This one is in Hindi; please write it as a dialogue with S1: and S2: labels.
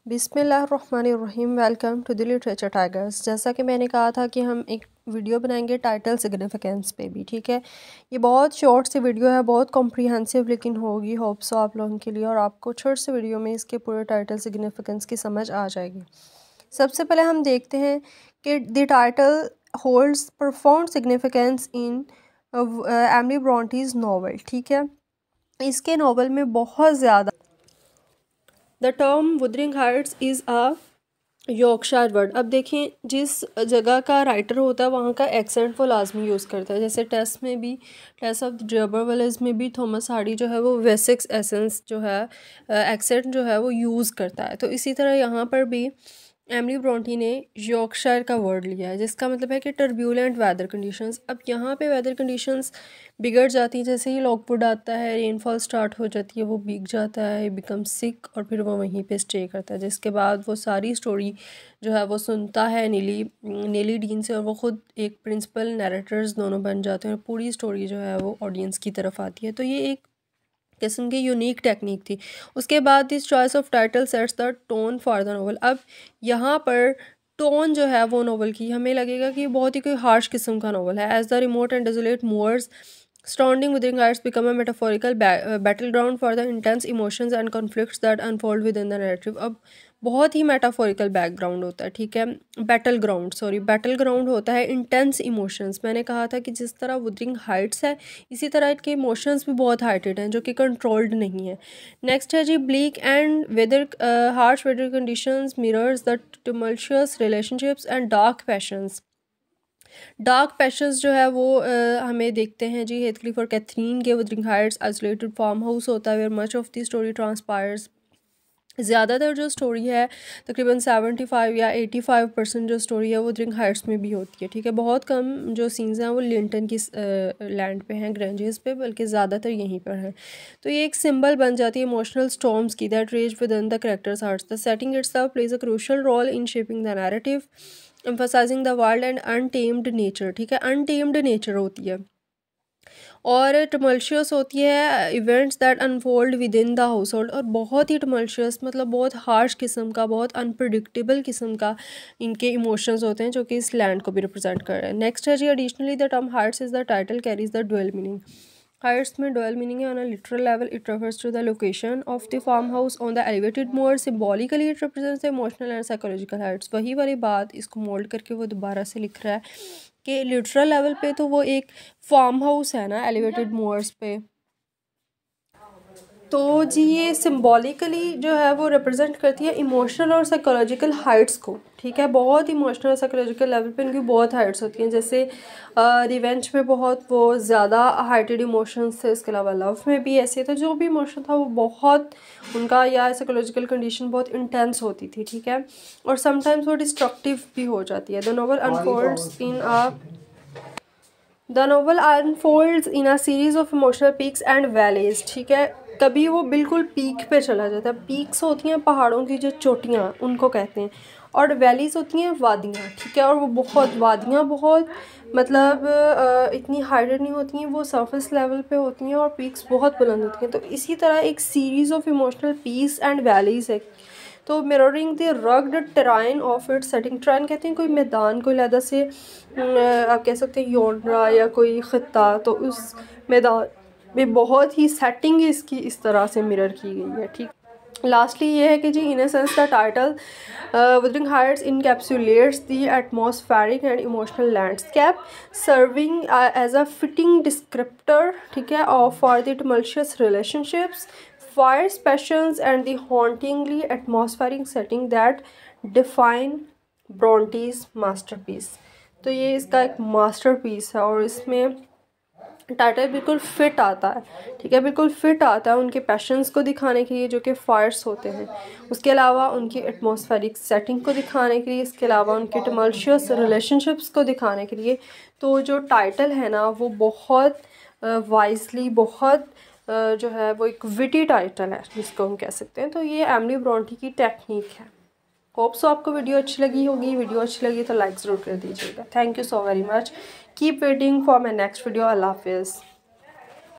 S1: बिस्मिल्लाहिर्रहमानिर्रहीम। Welcome to the literature tigers. जैसा कि मैंने कहा था कि हम एक वीडियो बनाएंगे टाइटल सिग्निफिकेंस पे भी, ठीक है। ये बहुत शॉर्ट सी वीडियो है, बहुत कॉम्प्रिहेंसिव लेकिन होगी होप सो आप लोगों के लिए, और आपको छोट से वीडियो में इसके पूरे टाइटल सिग्निफिकेंस की समझ आ जाएगी। सबसे पहले हम देखते हैं कि the title holds profound significance in Emily Bronte's novel, ठीक है। इसके नावल में बहुत ज़्यादा the term Wuthering Heights is a Yorkshire word. अब देखें, जिस जगह का राइटर होता है वहाँ का एक्सेंट वो लाजमी यूज़ करता है। जैसे टेस्ट में भी, टेस्ट ऑफ जबरवेल्स में भी थॉमस हार्डी जो है वो वेसेक्स एसेंस जो है एक्सेंट जो है वो यूज़ करता है। तो इसी तरह यहाँ पर भी एमिली ब्रोंटी ने यॉर्कशायर का वर्ड लिया है, जिसका मतलब है कि टर्ब्यूलेंट वेदर कंडीशंस। अब यहाँ पे वेदर कंडीशंस बिगड़ जाती हैं, जैसे ही लॉकवुड आता है, रेनफॉल स्टार्ट हो जाती है, वो भीग जाता है, बिकम सिक, और फिर वो वहीं पे स्टे करता है। जिसके बाद वो सारी स्टोरी जो है वो सुनता है नीली डीन से, और वो ख़ुद एक प्रिंसिपल नैरेटर्स दोनों बन जाते हैं, और पूरी स्टोरी जो है वो ऑडियंस की तरफ आती है। तो ये एक किस्म की यूनिक टेक्निक थी। उसके बाद this choice of title sets the tone for the novel. अब यहाँ पर टोन जो है वो नॉवल की हमें लगेगा कि बहुत ही कोई हार्श किस्म का नॉवल है। As the remote and desolate moors surrounding Wuthering Heights become a metaphorical battleground for the intense emotions and conflicts that unfold within the narrative। अब बहुत ही मेटाफोरिकल बैकग्राउंड होता है, ठीक है, बैटल ग्राउंड होता है इंटेंस इमोशंस। मैंने कहा था कि जिस तरह वुदरिंग हाइट्स है, इसी तरह इनके इमोशंस भी बहुत हाइटेड हैं जो कि कंट्रोल्ड नहीं है। नेक्स्ट है जी, bleak and weather harsh weather conditions mirrors the tumultuous relationships and dark passions जो है वो हमें देखते हैं जी हेथक्लिफ और कैथरीन के Wuthering Heights isolated farm house होता है where much of the story transpires. ज़्यादातर जो स्टोरी है तकरीबन 75 या 85% जो स्टोरी है वो वुदरिंग हाइट्स में भी होती है, ठीक है। बहुत कम जो सीन्स हैं वो लिंटन की लैंड पे हैं, ग्रेंजेस पे, बल्कि ज़्यादातर यहीं पर हैं। तो ये एक सिंबल बन जाती है इमोशनल स्टॉर्म्स की that rage within the characters hearts. The setting itself plays a crucial role in shaping the narrative emphasising the wild and untamed nature, ठीक है। अनटेम्ड नेचर होती है और टमल्शियस होती है events that unfold with in the house hold. और बहुत ही टमल्शियस मतलब बहुत हार्श किस्म का, बहुत अनप्रडिक्टेबल किस्म का इनके इमोशंस होते हैं जो कि इस लैंड को भी रिप्रेजेंट कर रहे हैं। नेक्स्ट है जी, additionally the term heights is the title carries the dual meaning. Heights में डुअल मीनिंग है। On a literal level it refers to the location of the farm house on the elevated moor. Symbolically it represents the emotional and psychological heights. वही वाली बात इसको मोल्ड करके वो दोबारा से लिख रहा है कि लिटरल लेवल पे तो वो एक फार्म हाउस है ना एलिवेटेड मोर्स पे, तो जी ये सिम्बॉलिकली जो है वो रिप्रेजेंट करती है इमोशनल और साइकोलॉजिकल हाइट्स को, ठीक है। बहुत इमोशनल और साइकोलॉजिकल लेवल पे इनकी बहुत हाइट्स होती हैं। जैसे रिवेंज में बहुत वो ज़्यादा हाइटेड इमोशंस थे, इसके अलावा लव में भी ऐसे थे, जो भी इमोशन था वो बहुत उनका या साइकोलॉजिकल कंडीशन बहुत इंटेंस होती थी, ठीक है, और समटाइम्स वो डिस्ट्रक्टिव भी हो जाती है। The novel unfolds in a series of emotional peaks and valleys, ठीक है। कभी वो बिल्कुल पीक पे चला जाता है। पीक्स होती हैं पहाड़ों की जो चोटियाँ, उनको कहते हैं, और वैलीज होती हैं वादियाँ, ठीक है। और वो बहुत वादियाँ बहुत मतलब इतनी हाइटेड नहीं होती हैं, वो सरफेस लेवल पे होती हैं, और पीक्स बहुत बुलंद होती हैं। तो इसी तरह एक series of emotional peaks and valleys है। तो mirroring the rugged terrain of its setting. Terrain कहते हैं कोई मैदान, कोई लहदा से आप कह सकते हैं योनरा या कोई ख़ित्ता, तो उस मैदान में बहुत ही सेटिंग इसकी इस तरह से मिरर की गई है, ठीक। लास्टली ये है कि जी in a sense the title Wuthering Heights encapsulates the atmospheric and emotional landscape serving as a fitting descriptor, ठीक है, for the tumultuous relationships, fires, passions and the hauntingly atmospheric setting that define Bronte's masterpiece। तो ये इसका एक मास्टरपीस है और इसमें टाइटल बिल्कुल फिट आता है, ठीक है, बिल्कुल फिट आता है उनके पैशंस को दिखाने के लिए जो कि फायर्स होते हैं, उसके अलावा उनकी एटमॉस्फेरिक सेटिंग को दिखाने के लिए, इसके अलावा उनके टमल्शियस रिलेशनशिप्स को दिखाने के लिए। तो जो टाइटल है ना वो बहुत वाइजली, बहुत जो है वो एक विटी टाइटल है जिसको हम कह सकते हैं। तो ये एमिली ब्रोंटी की टेक्निक है। होप सो आपको वीडियो अच्छी लगी होगी। वीडियो अच्छी लगी तो लाइक ज़रूर कर दीजिएगा। Thank you so very much. Keep waiting for my next video. अल्लाह हाफिज़।